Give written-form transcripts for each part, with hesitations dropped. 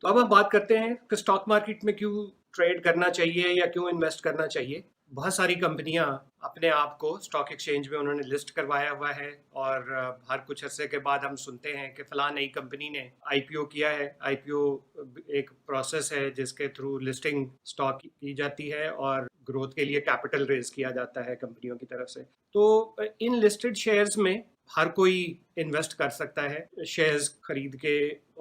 तो अब हम बात करते हैं कि स्टॉक मार्केट में क्यों ट्रेड करना चाहिए या क्यों इन्वेस्ट करना चाहिए। बहुत सारी कंपनियां अपने आप को स्टॉक एक्सचेंज में उन्होंने लिस्ट करवाया हुआ है और हर कुछ अरसे के बाद हम सुनते हैं कि फलां नई कंपनी ने आईपीओ किया है। आईपीओ एक प्रोसेस है जिसके थ्रू लिस्टिंग स्टॉक की जाती है और ग्रोथ के लिए कैपिटल रेज किया जाता है कंपनियों की तरफ से। तो इन लिस्टेड शेयर्स में हर कोई इन्वेस्ट कर सकता है शेयर्स खरीद के।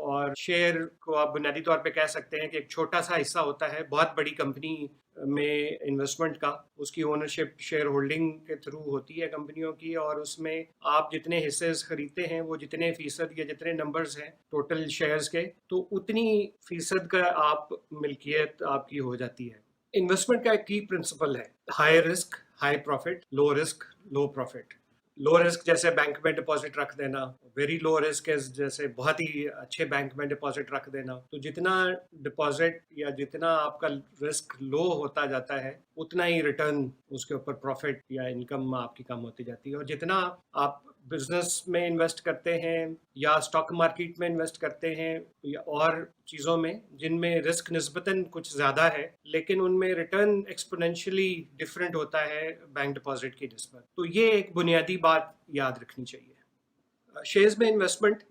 और शेयर को आप बुनियादी तौर पे कह सकते हैं कि एक छोटा सा हिस्सा होता है बहुत बड़ी कंपनी में इन्वेस्टमेंट का। उसकी ओनरशिप शेयर होल्डिंग के थ्रू होती है कंपनियों की, और उसमें आप जितने हिस्से खरीदते हैं वो जितने फीसद या जितने नंबर्स हैं टोटल शेयर्स के, तो उतनी फीसद का आप मिल्कियत आपकी हो जाती है। इन्वेस्टमेंट का एक की प्रिंसिपल है high risk high profit, low risk low profit. Low risk जैसे बैंक में डिपॉजिट रख देना, वेरी लो रिस्क है जैसे बहुत ही अच्छे बैंक में डिपॉजिट रख देना। तो जितना डिपॉजिट या जितना आपका रिस्क लो होता जाता है उतना ही रिटर्न उसके ऊपर प्रॉफिट या इनकम आपकी कम होती जाती है। और जितना आप बिजनेस में इन्वेस्ट करते हैं या स्टॉक मार्केट में इन्वेस्ट करते हैं या और चीज़ों में जिनमें रिस्क निस्बतन कुछ ज़्यादा है लेकिन उनमें रिटर्न एक्सपोनेंशियली डिफरेंट होता है बैंक डिपॉजिट की निस्बत, तो ये एक बुनियादी बात याद रखनी चाहिए। शेयर्स में इन्वेस्टमेंट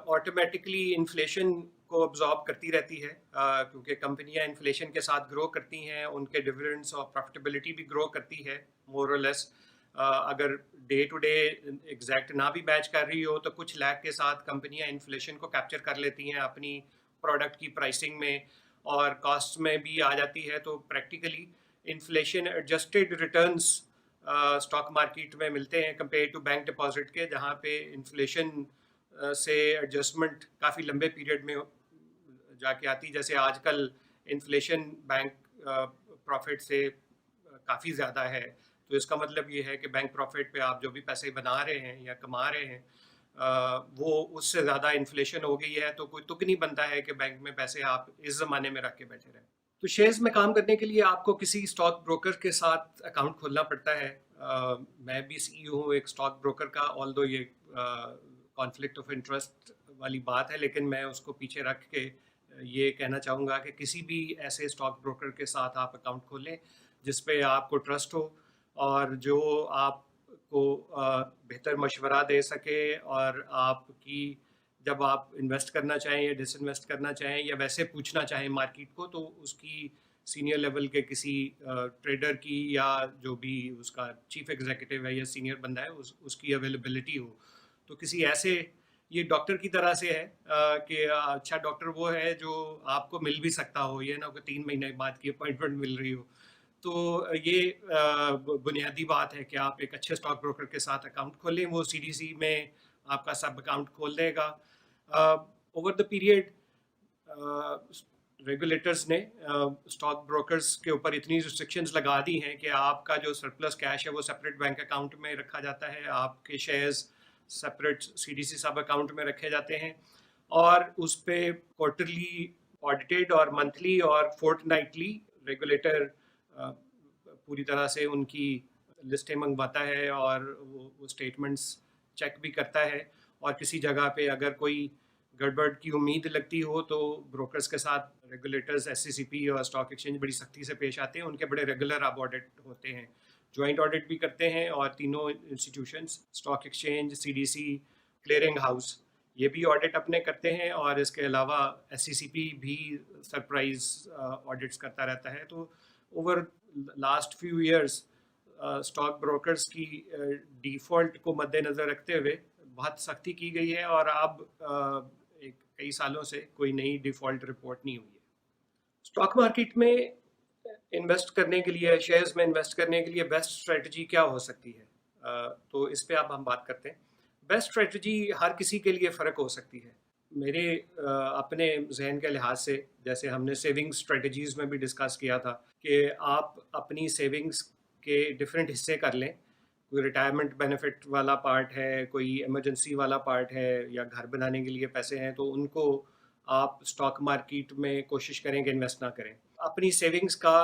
ऑटोमेटिकली इन्फ्लेशन को ऑब्जॉर्ब करती रहती है क्योंकि कंपनियां इन्फ्लेशन के साथ ग्रो करती हैं, उनके डिविडेंड्स और प्रॉफिटेबिलिटी भी ग्रो करती है मोर और लेस। अगर डे टू डे एग्जैक्ट ना भी मैच कर रही हो तो कुछ लैग के साथ कंपनियां इन्फ्लेशन को कैप्चर कर लेती हैं अपनी प्रोडक्ट की प्राइसिंग में और कॉस्ट में भी आ जाती है। तो practically inflation adjusted returns stock market में मिलते हैं कंपेयर टू बैंक डिपॉजिट के, जहाँ पे इन्फ्लेशन से एडजस्टमेंट काफ़ी लंबे पीरियड में जाके आती। जैसे आजकल इन्फ्लेशन बैंक प्रॉफिट से काफ़ी ज़्यादा है, तो इसका मतलब ये है कि बैंक प्रॉफिट पे आप जो भी पैसे बना रहे हैं या कमा रहे हैं वो उससे ज़्यादा इन्फ्लेशन हो गई है, तो कोई तुक नहीं बनता है कि बैंक में पैसे आप इस ज़माने में रख के बैठे रहें। तो शेयर्स में काम करने के लिए आपको किसी स्टॉक ब्रोकर के साथ अकाउंट खोलना पड़ता है। मैं भी सीईओ हूँ एक स्टॉक ब्रोकर का, ऑल्दो ये कॉन्फ्लिक्ट ऑफ इंटरेस्ट वाली बात है, लेकिन मैं उसको पीछे रख के ये कहना चाहूँगा कि किसी भी ऐसे स्टॉक ब्रोकर के साथ आप अकाउंट खोलें जिस पे आपको ट्रस्ट हो और जो आपको बेहतर मशवरा दे सके, और आपकी जब आप इन्वेस्ट करना चाहें या डिसइन्वेस्ट करना चाहें या वैसे पूछना चाहें मार्केट को, तो उसकी सीनियर लेवल के किसी ट्रेडर की या जो भी उसका चीफ एग्जीक्यूटिव है या सीनियर बंदा है उसकी अवेलेबिलिटी हो। तो किसी ऐसे, ये डॉक्टर की तरह से है कि अच्छा डॉक्टर वो है जो आपको मिल भी सकता हो, ये ना कि 3 महीने बाद की अपॉइंटमेंट मिल रही हो। तो ये बुनियादी बात है कि आप एक अच्छे स्टॉक ब्रोकर के साथ अकाउंट खोलें, वो सीडीसी में आपका सब अकाउंट खोल देगा। ओवर द पीरियड रेगुलेटर्स ने स्टॉक ब्रोकर्स के ऊपर इतनी रिस्ट्रिक्शंस लगा दी हैं कि आपका जो सरप्लस कैश है वो सेपरेट बैंक अकाउंट में रखा जाता है, आपके शेयर्स सेपरेट सीडीसी सब अकाउंट में रखे जाते हैं, और उस पर क्वार्टरली ऑडिटेड और मंथली और फोर्टनाइटली रेगुलेटर पूरी तरह से उनकी लिस्टें मंगवाता है और वो स्टेटमेंट्स चेक भी करता है। और किसी जगह पे अगर कोई गड़बड़ की उम्मीद लगती हो तो ब्रोकर्स के साथ रेगुलेटर्स एससीसीपी और स्टॉक एक्सचेंज बड़ी सख्ती से पेश आते हैं, उनके बड़े रेगुलर अब ऑडिट होते हैं, ज्वाइंट ऑडिट भी करते हैं। और तीनों institutions stock exchange, CDC, clearing house, ये भी ऑडिट अपने करते हैं, और इसके अलावा एससीसीपी भी सरप्राइज ऑडिट्स करता रहता है। तो over last few years stock brokers की डिफ़ॉल्ट को मद्देनज़र रखते हुए बहुत सख्ती की गई है, और अब एक कई सालों से कोई नई डिफ़ॉल्ट रिपोर्ट नहीं हुई है। स्टॉक मार्केट में इन्वेस्ट करने के लिए, शेयर्स में इन्वेस्ट करने के लिए बेस्ट स्ट्रेटजी क्या हो सकती है? तो इस पे अब हम बात करते हैं। बेस्ट स्ट्रेटजी हर किसी के लिए फ़र्क हो सकती है। मेरे अपने जहन के लिहाज से, जैसे हमने सेविंग्स स्ट्रेटजीज़ में भी डिस्कस किया था कि आप अपनी सेविंग्स के डिफरेंट हिस्से कर लें। कोई रिटायरमेंट बेनिफिट वाला पार्ट है, कोई इमरजेंसी वाला पार्ट है, या घर बनाने के लिए पैसे हैं, तो उनको आप स्टॉक मार्केट में कोशिश करें कि इन्वेस्ट ना करें। अपनी सेविंग्स का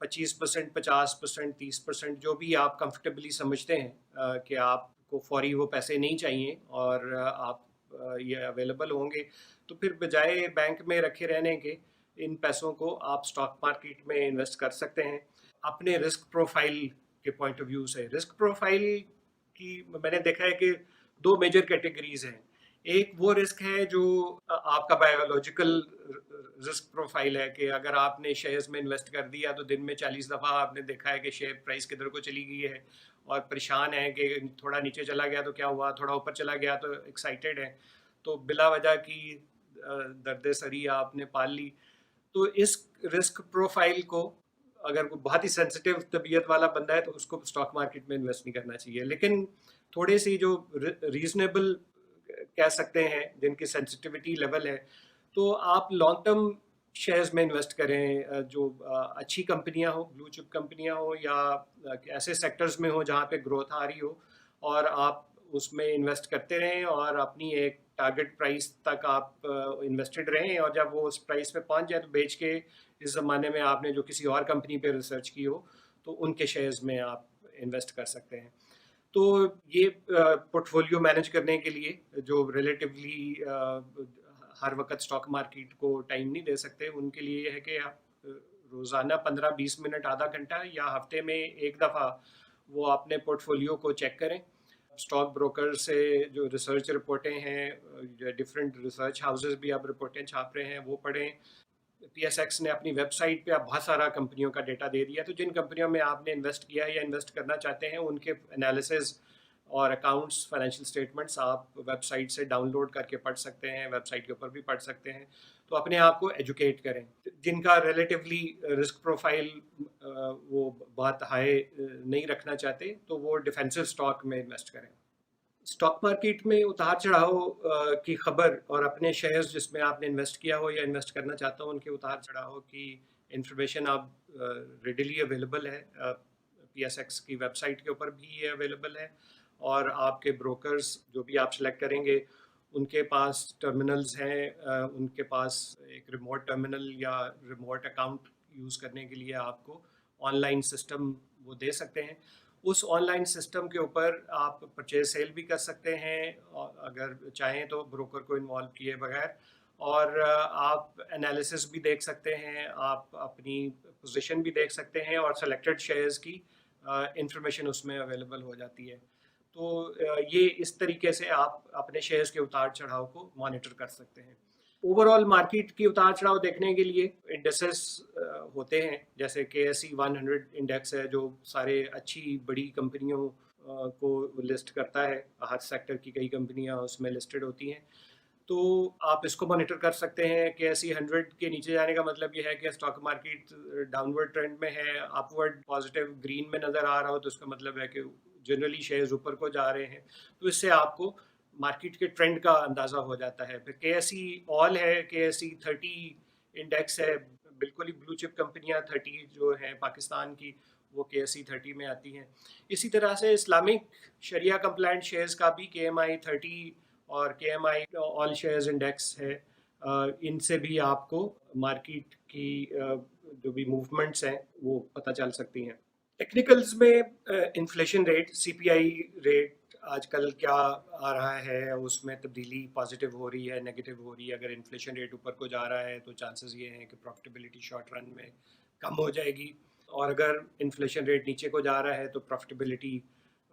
25%, 50%, 30% जो भी आप कंफर्टेबली समझते हैं कि आपको फौरी वो पैसे नहीं चाहिए और आप ये अवेलेबल होंगे, तो फिर बजाय बैंक में रखे रहने के इन पैसों को आप स्टॉक मार्केट में इन्वेस्ट कर सकते हैं। अपने रिस्क प्रोफाइल के पॉइंट ऑफ व्यू से रिस्क प्रोफाइल की मैंने देखा है कि दो मेजर कैटेगरीज हैं। एक वो रिस्क है जो आपका बायोलॉजिकल रिस्क प्रोफाइल है कि अगर आपने शेयर्स में इन्वेस्ट कर दिया तो दिन में 40 दफ़ा आपने देखा है कि शेयर प्राइस किधर को चली गई है और परेशान है कि थोड़ा नीचे चला गया तो क्या हुआ, थोड़ा ऊपर चला गया तो एक्साइटेड है, तो बिला वजह की दर्द सरी आपने पाल ली। तो इस रिस्क प्रोफाइल को अगर कोई बहुत ही सेंसिटिव तबीयत वाला बंदा है तो उसको स्टॉक मार्केट में इन्वेस्ट नहीं करना चाहिए। लेकिन थोड़ी सी जो रीजनेबल कह सकते हैं जिनकी सेंसिटिविटी लेवल है, तो आप लॉन्ग टर्म शेयर्स में इन्वेस्ट करें जो अच्छी कंपनियां हो, ब्लू चिप कंपनियां हो या ऐसे सेक्टर्स में हो जहां पे ग्रोथ आ रही हो, और आप उसमें इन्वेस्ट करते रहें और अपनी एक टारगेट प्राइस तक आप इन्वेस्टेड रहें, और जब वो उस प्राइस पे पहुंच जाए तो बेच के इस ज़माने में आपने जो किसी और कंपनी पे रिसर्च की हो तो उनके शेयर्स में आप इन्वेस्ट कर सकते हैं। तो ये पोर्टफोलियो मैनेज करने के लिए जो रिलेटिवली हर वक्त स्टॉक मार्केट को टाइम नहीं दे सकते, उनके लिए ये है कि आप रोज़ाना 15-20 मिनट, आधा घंटा या हफ्ते में एक दफ़ा वो अपने पोर्टफोलियो को चेक करें। स्टॉक ब्रोकर से जो रिसर्च रिपोर्टें हैं, डिफरेंट रिसर्च हाउसेस भी अब रिपोर्टें छाप रहे हैं, वो पढ़ें। पीएसएक्स ने अपनी वेबसाइट पे अब बहुत सारा कंपनियों का डेटा दे दिया, तो जिन कंपनियों में आपने इन्वेस्ट किया है या इन्वेस्ट करना चाहते हैं उनके एनालिसिस और अकाउंट्स, फाइनेंशियल स्टेटमेंट्स आप वेबसाइट से डाउनलोड करके पढ़ सकते हैं, वेबसाइट के ऊपर भी पढ़ सकते हैं। तो अपने आप को एजुकेट करें। जिनका रिलेटिवली रिस्क प्रोफाइल वो बहुत हाई नहीं रखना चाहते तो वो डिफेंसिव स्टॉक में इन्वेस्ट करें। स्टॉक मार्केट में उतार चढ़ाव की खबर और अपने शेयर्स जिसमें आपने इन्वेस्ट किया हो या इन्वेस्ट करना चाहता हो उनके उतार चढ़ाव की इंफॉर्मेशन अब रेडिली अवेलेबल है। पीएसएक्स की वेबसाइट के ऊपर भी ये अवेलेबल है, और आपके ब्रोकर्स जो भी आप सेलेक्ट करेंगे उनके पास टर्मिनल्स हैं, उनके पास एक रिमोट टर्मिनल या रिमोट अकाउंट यूज़ करने के लिए आपको ऑनलाइन सिस्टम वो दे सकते हैं। उस ऑनलाइन सिस्टम के ऊपर आप परचेज सेल भी कर सकते हैं और अगर चाहें तो ब्रोकर को इन्वॉल्व किए बगैर, और आप एनालिसिस भी देख सकते हैं, आप अपनी पोजीशन भी देख सकते हैं, और सेलेक्टेड शेयर्स की इंफॉर्मेशन उसमें अवेलेबल हो जाती है। तो ये इस तरीके से आप अपने शेयर्स के उतार चढ़ाव को मॉनिटर कर सकते हैं। ओवरऑल मार्केट की उतार चढ़ाव देखने के लिए इंडेक्सेस होते हैं, जैसे KSE 100 इंडेक्स है जो सारे अच्छी बड़ी कंपनियों को लिस्ट करता है। हर सेक्टर की कई कंपनियां उसमें लिस्टेड होती हैं, तो आप इसको मॉनिटर कर सकते हैं। KSE 100 के नीचे जाने का मतलब ये है कि स्टॉक मार्केट डाउनवर्ड ट्रेंड में है, अपवर्ड पॉजिटिव ग्रीन में नज़र आ रहा हो तो इसका मतलब है कि जनरली शेयर्स ऊपर को जा रहे हैं, तो इससे आपको मार्केट के ट्रेंड का अंदाज़ा हो जाता है। फिर KSE ऑल है, KSE 30 इंडेक्स है, बिल्कुल ही ब्लू चिप कंपनियां 30 जो हैं पाकिस्तान की वो KSE 30 में आती हैं। इसी तरह से इस्लामिक शरिया कंप्लाइंट शेयर्स का भी KMI 30 और KMI ऑल शेयर्स इंडेक्स है। इनसे भी आपको मार्केट की जो भी मूवमेंट्स हैं वो पता चल सकती हैं। टेक्निकल्स में इन्फ्लेशन रेट, CPI रेट आजकल क्या आ रहा है, उसमें तब्दीली पॉजिटिव हो रही है, नेगेटिव हो रही है। अगर इन्फ्लेशन रेट ऊपर को जा रहा है तो चांसेस ये हैं कि प्रॉफिटेबिलिटी शॉर्ट रन में कम हो जाएगी, और अगर इन्फ्लेशन रेट नीचे को जा रहा है तो प्रॉफिटेबिलिटी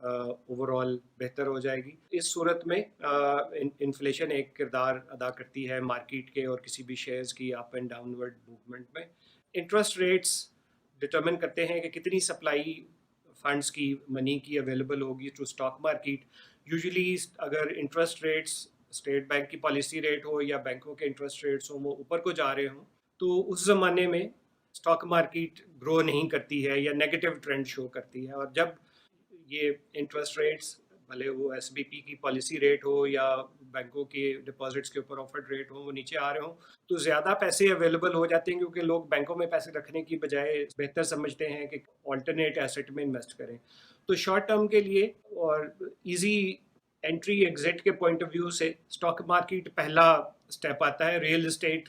ओवरऑल बेहतर हो जाएगी। इस सूरत में इन्फ्लेशन एक किरदार अदा करती है मार्केट के और किसी भी शेयर्स की अप एंड डाउनवर्ड मूवमेंट में। इंटरेस्ट रेट्स डिटरमिन करते हैं कि कितनी सप्लाई फंड्स की, मनी की अवेलेबल होगी टू स्टॉक मार्केट। यूजुअली अगर इंटरेस्ट रेट्स स्टेट बैंक की पॉलिसी रेट हो या बैंकों के इंटरेस्ट रेट्स हो वो ऊपर को जा रहे हों तो उस ज़माने में स्टॉक मार्केट ग्रो नहीं करती है या नेगेटिव ट्रेंड शो करती है, और जब ये इंटरेस्ट रेट्स भले वो SBP की पॉलिसी रेट हो या बैंकों के डिपॉजिट्स के ऊपर ऑफर्ड रेट हो वो नीचे आ रहे हो तो ज़्यादा पैसे अवेलेबल हो जाते हैं, क्योंकि लोग बैंकों में पैसे रखने की बजाय बेहतर समझते हैं कि ऑल्टरनेट एसेट में इन्वेस्ट करें। तो शॉर्ट टर्म के लिए और इजी एंट्री एग्जिट के पॉइंट ऑफ व्यू से स्टॉक मार्केट पहला स्टेप आता है। रियल इस्टेट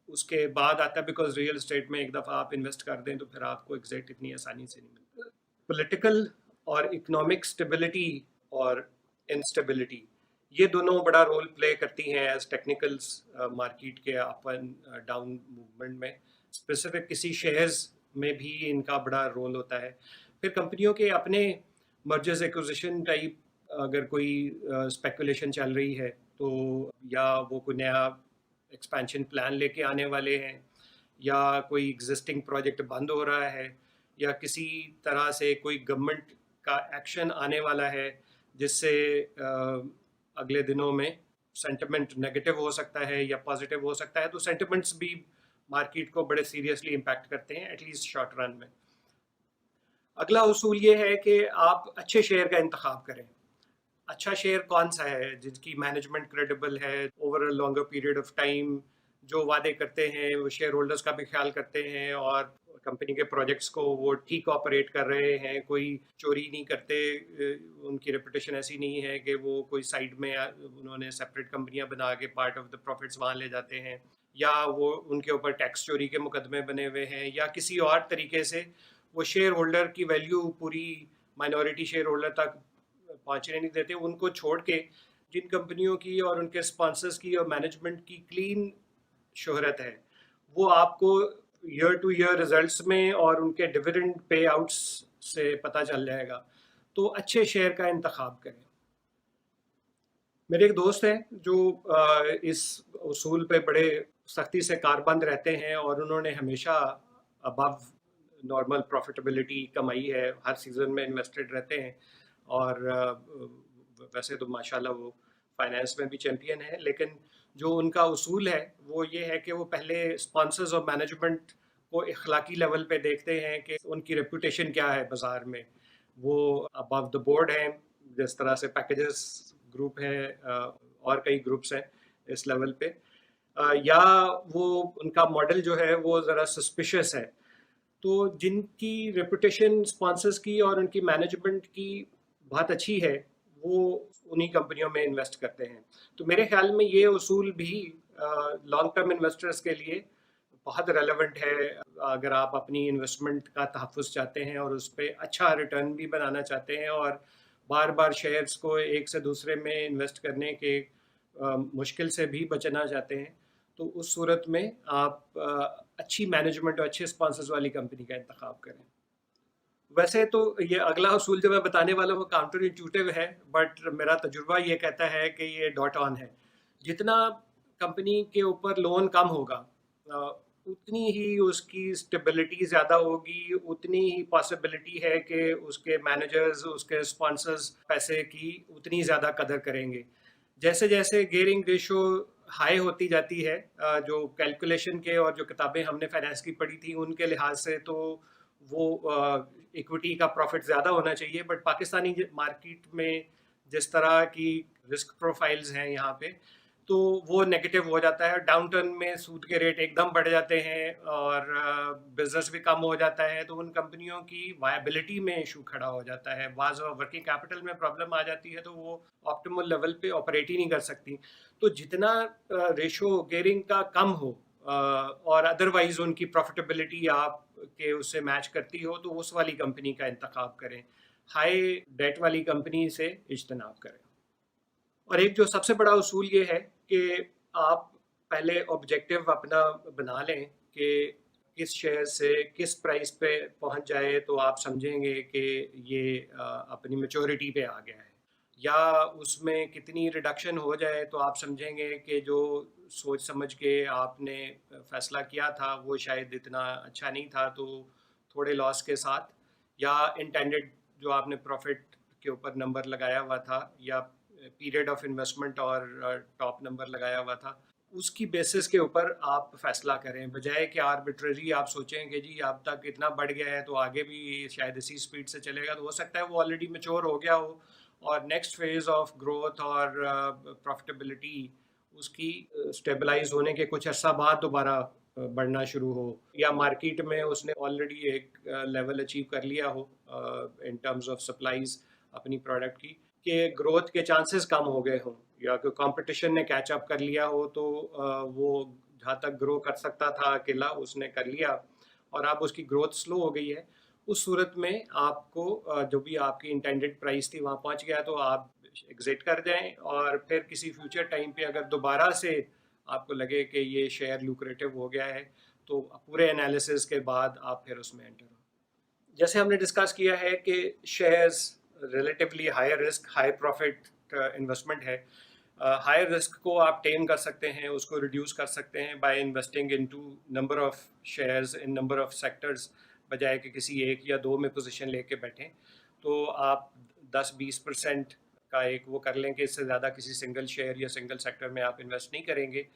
उसके बाद आता है, बिकॉज रियल इस्टेट में एक दफ़ा आप इन्वेस्ट कर दें तो फिर आपको एग्जिट इतनी आसानी से नहीं मिलती। पॉलिटिकल और इकोनॉमिक स्टेबिलिटी और इंस्टेबिलिटी, ये दोनों बड़ा रोल प्ले करती हैं एज टेक्निकल्स मार्केट के अप एंड डाउन मूवमेंट में। स्पेसिफिक किसी शेयर्स में भी इनका बड़ा रोल होता है। फिर कंपनियों के अपने मर्जर्स एक्विजिशन टाइप अगर कोई स्पेकुलेशन चल रही है तो, या वो कोई नया एक्सपेंशन प्लान लेके आने वाले हैं, या कोई एग्जिस्टिंग प्रोजेक्ट बंद हो रहा है, या किसी तरह से कोई गवर्नमेंट का एक्शन आने वाला है जिससे अगले दिनों में सेंटिमेंट नेगेटिव हो सकता है या पॉजिटिव हो सकता है, तो सेंटिमेंट्स भी मार्केट को बड़े सीरियसली इम्पैक्ट करते हैं एटलीस्ट शॉर्ट रन में। अगला उसूल ये है कि आप अच्छे शेयर का इंतखाब करें। अच्छा शेयर कौन सा है जिनकी मैनेजमेंट क्रेडिबल है over a longer period of time, जो वादे करते हैं वो शेयर होल्डर्स का भी ख्याल करते हैं और कंपनी के प्रोजेक्ट्स को वो ठीक ऑपरेट कर रहे हैं, कोई चोरी नहीं करते, उनकी रेपुटेशन ऐसी नहीं है कि वो कोई साइड में उन्होंने सेपरेट कंपनियां बना के पार्ट ऑफ द प्रॉफिट्स वहाँ ले जाते हैं, या वो उनके ऊपर टैक्स चोरी के मुकदमे बने हुए हैं, या किसी और तरीके से वो शेयर होल्डर की वैल्यू पूरी माइनॉरिटी शेयर होल्डर तक पहुँचने नहीं देते। उनको छोड़ के जिन कंपनियों की और उनके स्पॉन्सर्स की और मैनेजमेंट की क्लीन शोहरत है, वो आपको ईयर टू ईयर रिजल्ट्स में और उनके डिविडेंड पे आउट्स से पता चल जाएगा। तो अच्छे शेयर का इंतखाब करें। मेरे एक दोस्त हैं जो इस उसूल पे बड़े सख्ती से कारबंद रहते हैं और उन्होंने हमेशा अबव नॉर्मल प्रॉफिटेबिलिटी कमाई है, हर सीज़न में इन्वेस्टेड रहते हैं और वैसे तो माशाल्लाह वो फाइनेंस में भी चैम्पियन है, लेकिन जो उनका उसूल है वो ये है कि वो पहले स्पॉन्सर्स और मैनेजमेंट को इखलाकी लेवल पे देखते हैं कि उनकी रेपुटेशन क्या है बाज़ार में, वो अबव द बोर्ड हैं, जिस तरह से पैकेजेस ग्रुप है और कई ग्रुप्स हैं इस लेवल पे, या वो उनका मॉडल जो है वो ज़रा सस्पिशियस है। तो जिनकी रेपुटेशन स्पॉन्सर्स की और उनकी मैनेजमेंट की बहुत अच्छी है, वो उन्हीं कंपनियों में इन्वेस्ट करते हैं। तो मेरे ख्याल में ये उसूल भी लॉन्ग टर्म इन्वेस्टर्स के लिए बहुत रेलेवेंट है। अगर आप अपनी इन्वेस्टमेंट का तहफ़्फ़ुज़ चाहते हैं और उस पे अच्छा रिटर्न भी बनाना चाहते हैं और बार बार शेयर्स को एक से दूसरे में इन्वेस्ट करने के मुश्किल से भी बचना चाहते हैं, तो उस सूरत में आप अच्छी मैनेजमेंट और अच्छे स्पॉन्सर्स वाली कंपनी का इंतखाब करें। वैसे तो ये अगला उसूल जो मैं बताने वाला हूँ वो काउंटर इंट्यूटिव है, बट मेरा तजुर्बा ये कहता है कि ये डॉट ऑन है। जितना कंपनी के ऊपर लोन कम होगा, उतनी ही उसकी स्टेबिलिटी ज़्यादा होगी, उतनी ही पॉसिबिलिटी है कि उसके मैनेजर्स, उसके स्पॉन्सर्स पैसे की उतनी ज़्यादा कदर करेंगे। जैसे जैसे गियरिंग रेशो हाई होती जाती है, जो कैलकुलेशन के और जो किताबें हमने फाइनेंस की पढ़ी थी उनके लिहाज से तो वो इक्विटी का प्रॉफिट ज़्यादा होना चाहिए, बट पाकिस्तानी मार्केट में जिस तरह की रिस्क प्रोफाइल्स हैं यहाँ पे, तो वो नेगेटिव हो जाता है। डाउन टर्न में सूद के रेट एकदम बढ़ जाते हैं और बिजनेस भी कम हो जाता है, तो उन कंपनियों की वायबिलिटी में इशू खड़ा हो जाता है। बाज़ वर्किंग कैपिटल में प्रॉब्लम आ जाती है तो वो ऑप्टिमल लेवल पे ऑपरेट ही नहीं कर सकती। तो जितना रेशो गेयरिंग का कम हो और अदरवाइज उनकी प्रॉफिटेबिलिटी आप के उससे मैच करती हो, तो उस वाली कंपनी का इंतखाब करें। हाई डेट वाली कंपनी से इज्तनाब करें। और एक जो सबसे बड़ा उसूल ये है कि आप पहले ऑब्जेक्टिव अपना बना लें कि किस शेयर से किस प्राइस पे पहुंच जाए तो आप समझेंगे कि ये अपनी मैच्योरिटी पे आ गया है, या उसमें कितनी रिडक्शन हो जाए तो आप समझेंगे कि जो सोच समझ के आपने फैसला किया था वो शायद इतना अच्छा नहीं था, तो थोड़े लॉस के साथ, या इंटेंडेड जो आपने प्रॉफिट के ऊपर नंबर लगाया हुआ था या पीरियड ऑफ इन्वेस्टमेंट और टॉप नंबर लगाया हुआ था, उसकी बेसिस के ऊपर आप फैसला करें, बजाय कि आर्बिट्रेरी आप सोचें कि जी अब तक इतना बढ़ गया है तो आगे भी शायद इसी स्पीड से चलेगा। तो हो सकता है वो ऑलरेडी मैच्योर हो गया हो और नेक्स्ट फेज ऑफ ग्रोथ और प्रॉफिटेबिलिटी उसकी स्टेबलाइज होने के कुछ अर्सा बाद दोबारा बढ़ना शुरू हो, या मार्केट में उसने ऑलरेडी एक लेवल अचीव कर लिया हो इन टर्म्स ऑफ सप्लाईज अपनी प्रोडक्ट की, कि ग्रोथ के चांसेस कम हो गए हों, या कोई कंपटीशन ने कैच अप कर लिया हो, तो वो जहाँ तक ग्रो कर सकता था अकेला उसने कर लिया और अब उसकी ग्रोथ स्लो हो गई है। उस सूरत में आपको जो भी आपकी इंटेंडेड प्राइस थी वहाँ पहुँच गया, तो आप एग्जिट कर जाएं, और फिर किसी फ्यूचर टाइम पे अगर दोबारा से आपको लगे कि ये शेयर लुक्रेटिव हो गया है, तो पूरे एनालिसिस के बाद आप फिर उसमें एंटर हो। जैसे हमने डिस्कस किया है कि shares relatively high risk high profit investment है। हाई रिस्क को आप टेम कर सकते हैं, उसको रिड्यूस कर सकते हैं by investing into number of shares in number of sectors, बजाय कि किसी एक या दो में पोजीशन लेके बैठें। तो आप 10-20% का एक वो कर लें कि इससे ज़्यादा किसी सिंगल शेयर या सिंगल सेक्टर में आप इन्वेस्ट नहीं करेंगे।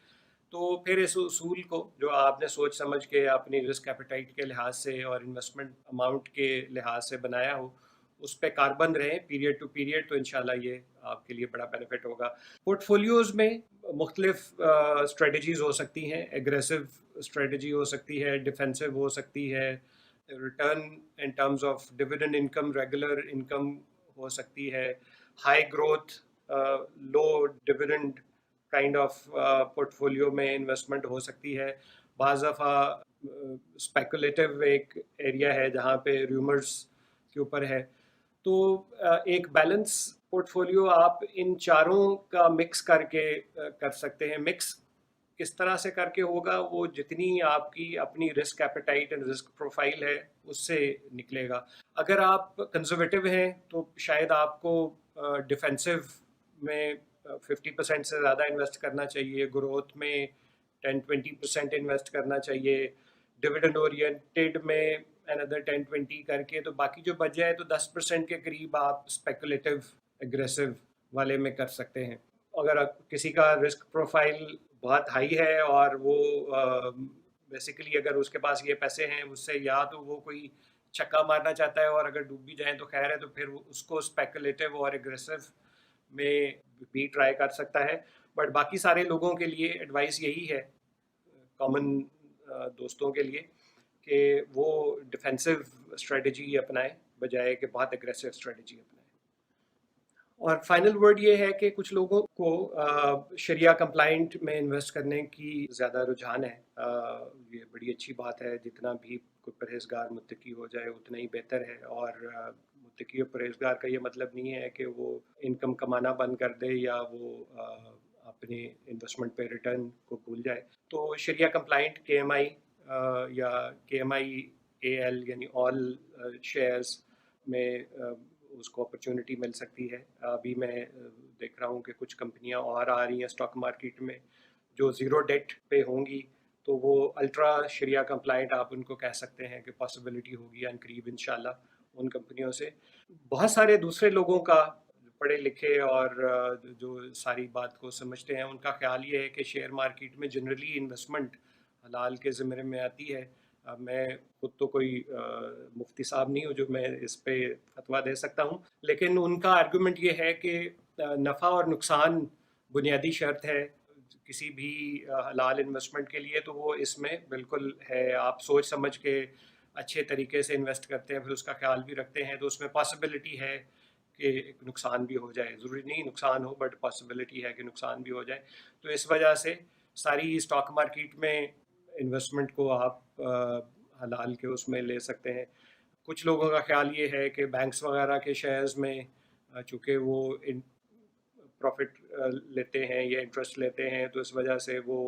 तो फिर इस उसूल को जो आपने सोच समझ के अपनी रिस्क एपेटाइट के लिहाज से और इन्वेस्टमेंट अमाउंट के लिहाज से बनाया हो, उस पे कारबंद रहें पीरियड टू पीरियड, तो इंशाल्लाह ये आपके लिए बड़ा बेनिफिट होगा। पोर्टफोलियोज में मुख्तलिफ स्ट्रेटजीज हो सकती हैं। एग्रेसिव स्ट्रेटजी हो सकती है, डिफेंसिव हो सकती है, return in terms of dividend income, regular income हो सकती है, high growth low dividend kind of portfolio में इन्वेस्टमेंट हो सकती है। बाज़ दफ़ा स्पेकुलेटिव एक एरिया है जहाँ पे रूमर्स के ऊपर है। तो एक बैलेंस पोर्टफोलियो आप इन चारों का मिक्स करके कर सकते हैं। मिक्स किस तरह से करके होगा, वो जितनी आपकी अपनी risk appetite and risk profile है उससे निकलेगा। अगर आप कंजर्वेटिव हैं तो शायद आपको डिफेंसिव में 50% से ज़्यादा इन्वेस्ट करना चाहिए, ग्रोथ में 10-20% इन्वेस्ट करना चाहिए, डिविडेंड ओरिएंटेड में अनदर 10-20 करके, तो बाकी जो बच जाए तो 10% के करीब आप स्पेकुलेटिव एग्रेसिव वाले में कर सकते हैं। अगर किसी का रिस्क प्रोफाइल बहुत हाई है और वो बेसिकली अगर उसके पास ये पैसे हैं, उससे या तो वो कोई छक्का मारना चाहता है और अगर डूब भी जाए तो खैर है, तो फिर उसको स्पेकुलेटिव और एग्रेसिव में भी ट्राई कर सकता है। बट बाकी सारे लोगों के लिए एडवाइस यही है, कॉमन दोस्तों के लिए, कि वो डिफेंसिव स्ट्रेटजी अपनाएं बजाय कि बहुत एग्रेसिव स्ट्रेटजी अपनाएं। और फाइनल वर्ड ये है कि कुछ लोगों को शरिया कंप्लाइंट में इन्वेस्ट करने की ज़्यादा रुझान है। ये बड़ी अच्छी बात है, जितना भी कोई परहेजगार मुत्तकी हो जाए उतना ही बेहतर है। और मुत्तकी और परहेजगार का ये मतलब नहीं है कि वो इनकम कमाना बंद कर दे या वो अपने इन्वेस्टमेंट पे रिटर्न को भूल जाए। तो शरिया कंप्लाइंट KMI या KMI-AL यानी ऑल शेयर्स में उसको अपॉर्चुनिटी मिल सकती है। अभी मैं देख रहा हूँ कि कुछ कंपनियां और आ रही हैं स्टॉक मार्केट में जो ज़ीरो डेट पे होंगी, तो वो अल्ट्रा शरिया कंप्लाइंट आप उनको कह सकते हैं कि पॉसिबिलिटी होगी अनकरीब इंशाल्लाह उन कंपनियों से। बहुत सारे दूसरे लोगों का, पढ़े लिखे और जो सारी बात को समझते हैं, उनका ख्याल ये है कि शेयर मार्केट में जनरली इन्वेस्टमेंट हलाल के ज़िम्मे में आती है। मैं खुद तो कोई मुफ्ती साहब नहीं हूँ जो मैं इस पे फतवा दे सकता हूँ, लेकिन उनका आर्गूमेंट ये है कि नफ़ा और नुकसान बुनियादी शर्त है किसी भी हलाल इन्वेस्टमेंट के लिए। तो वो इसमें बिल्कुल है, आप सोच समझ के अच्छे तरीके से इन्वेस्ट करते हैं, फिर उसका ख्याल भी रखते हैं, तो उसमें पॉसिबिलिटी है कि नुकसान भी हो जाए। ज़रूरी नहीं नुकसान हो, बट पॉसिबिलिटी है कि नुकसान भी हो जाए। तो इस वजह से सारी स्टॉक मार्केट में इन्वेस्टमेंट को आप हलाल के उसमें ले सकते हैं। कुछ लोगों का ख्याल ये है कि बैंक्स वगैरह के शेयर्स में चूँकि वो प्रॉफिट लेते हैं या इंटरेस्ट लेते हैं, तो इस वजह से वो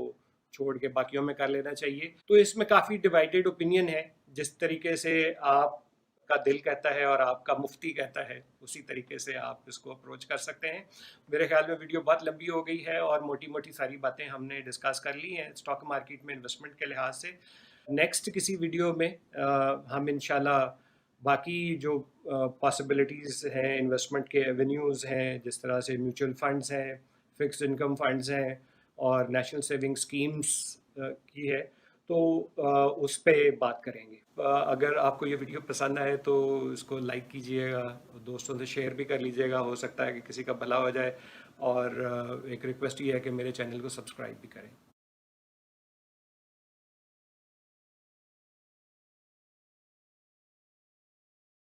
छोड़ के बाकियों में कर लेना चाहिए। तो इसमें काफ़ी डिवाइडेड ओपिनियन है। जिस तरीके से आपका दिल कहता है और आपका मुफ्ती कहता है, उसी तरीके से आप इसको अप्रोच कर सकते हैं। मेरे ख्याल में वीडियो बहुत लंबी हो गई है और मोटी मोटी सारी बातें हमने डिस्कस कर ली हैं स्टॉक मार्केट में इन्वेस्टमेंट के लिहाज से। नेक्स्ट किसी वीडियो में हम इंशाल्लाह बाकी जो पॉसिबिलिटीज़ हैं, इन्वेस्टमेंट के एवेन्यूज़ हैं, जिस तरह से म्यूचुअल फंड्स हैं, फिक्स्ड इनकम फंड्स हैं और नेशनल सेविंग स्कीम्स की है, तो उस पे बात करेंगे। अगर आपको ये वीडियो पसंद आए तो इसको लाइक कीजिएगा, दोस्तों से शेयर भी कर लीजिएगा, हो सकता है कि किसी का भला हो जाए। और एक रिक्वेस्ट ये है कि मेरे चैनल को सब्सक्राइब भी करें।